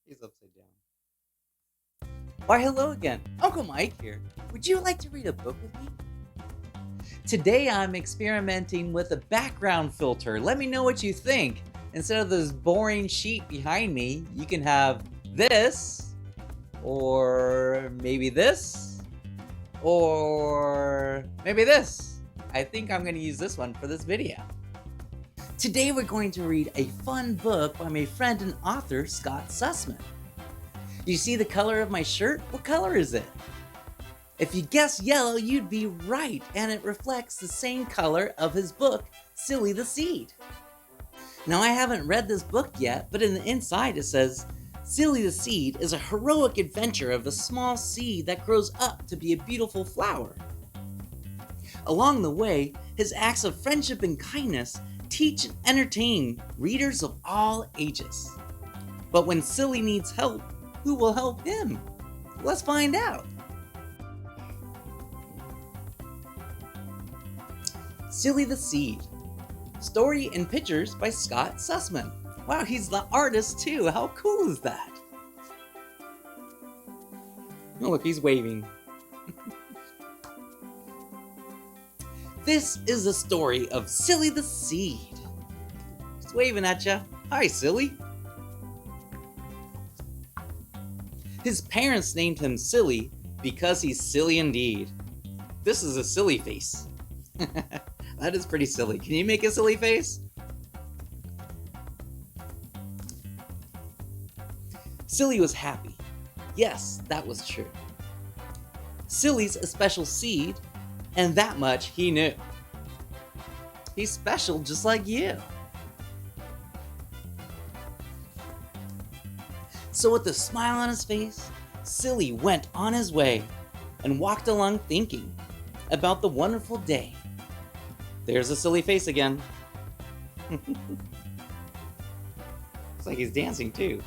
He's upside down. Why, hello again. Uncle Mike here. Would you like to read a book with me? Today I'm experimenting with a background filter. Let me know what you think. Instead of this boring sheet behind me, you can have this, or maybe this, or maybe this. I think I'm going to use this one for this video. Today we're going to read a fun book by my friend and author, Scott Sussman. You see the color of my shirt? What color is it? If you guessed yellow, you'd be right, and it reflects the same color of his book, Silly the Seed. Now, I haven't read this book yet, but in the inside it says, Silly the Seed is a heroic adventure of a small seed that grows up to be a beautiful flower. Along the way, his acts of friendship and kindness teach and entertain readers of all ages. But when Silly needs help, who will help him? Let's find out. Silly the Seed. Story and pictures by Scott Sussman. Wow, he's the artist too. How cool is that? Oh, look, he's waving. This is the story of Silly the Seed. He's waving at ya. Hi, Silly. His parents named him Silly because he's silly indeed. This is a silly face. That is pretty silly. Can you make a silly face? Silly was happy. Yes, that was true. Silly's a special seed, and that much he knew. He's special just like you. So with a smile on his face, Silly went on his way and walked along thinking about the wonderful day. There's a silly face again. Looks like he's dancing too.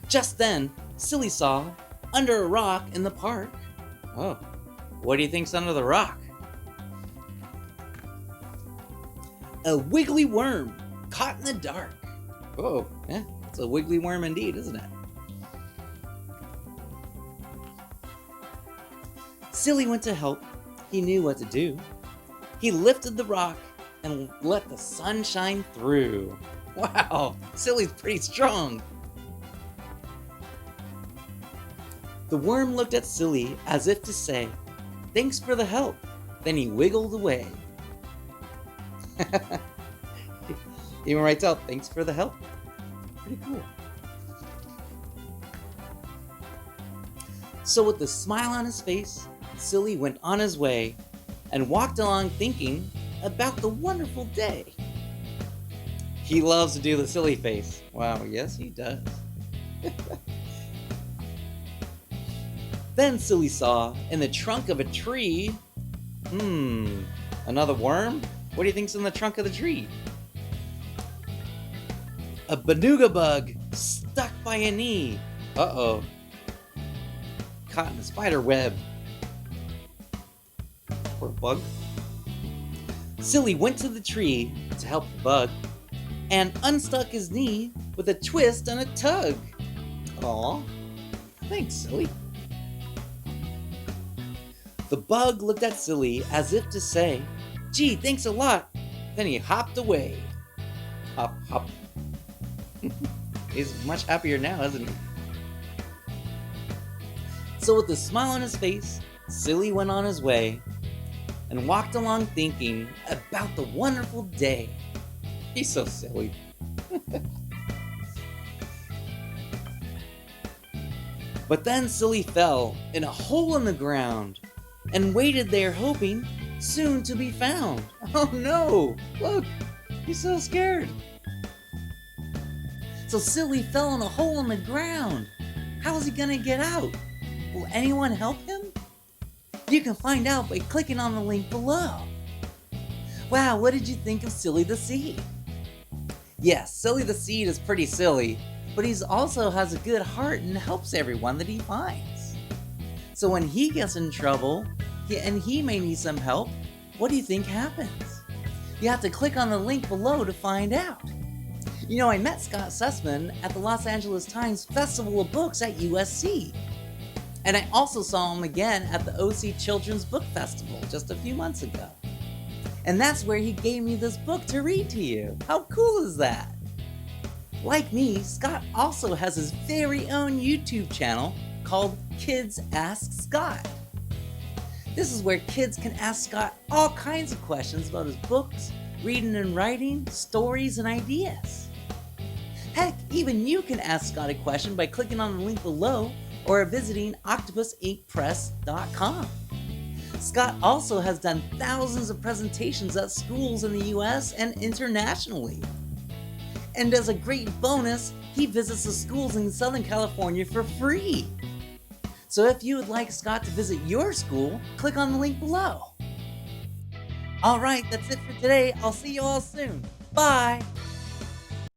Just then, Silly saw, under a rock in the park. Oh, what do you think's under the rock? A wiggly worm caught in the dark. Oh, yeah, it's a wiggly worm indeed, isn't it? Silly went to help. He knew what to do. He lifted the rock and let the sun shine through. Wow, Silly's pretty strong. The worm looked at Silly as if to say, thanks for the help. Then he wiggled away. He even writes out, thanks for the help. Pretty cool. So with a smile on his face, Silly went on his way and walked along thinking about the wonderful day. He loves to do the silly face. Wow, yes he does. Then Silly saw in the trunk of a tree, another worm? What do you think's in the trunk of the tree? A benuga bug stuck by a knee. Uh-oh. Caught in a spider web. Poor bug. Silly went to the tree to help the bug and unstuck his knee with a twist and a tug. Aw, thanks, Silly. The bug looked at Silly as if to say, gee, thanks a lot. Then he hopped away. Hop, hop. He's much happier now, isn't he? So with a smile on his face, Silly went on his way and walked along thinking about the wonderful day. He's so silly. But then Silly fell in a hole in the ground and waited there hoping soon to be found. Oh no! Look! He's so scared. So Silly fell in a hole in the ground. How is he gonna get out? Will anyone help him? You can find out by clicking on the link below. Wow, what did you think of Silly the Seed? Yes, Silly the Seed is pretty silly, but he also has a good heart and helps everyone that he finds. So when he gets in trouble, and he may need some help, what do you think happens? You have to click on the link below to find out. You know, I met Scott Sussman at the Los Angeles Times Festival of Books at USC. And I also saw him again at the OC Children's Book Festival just a few months ago. And that's where he gave me this book to read to you. How cool is that? Like me, Scott also has his very own YouTube channel called Kids Ask Scott. This is where kids can ask Scott all kinds of questions about his books, reading and writing, stories, and ideas. Heck, even you can ask Scott a question by clicking on the link below or visiting octopusinkpress.com. Scott also has done thousands of presentations at schools in the US and internationally. And as a great bonus, he visits the schools in Southern California for free. So if you would like Scott to visit your school, click on the link below. Alright, that's it for today. I'll see you all soon. Bye!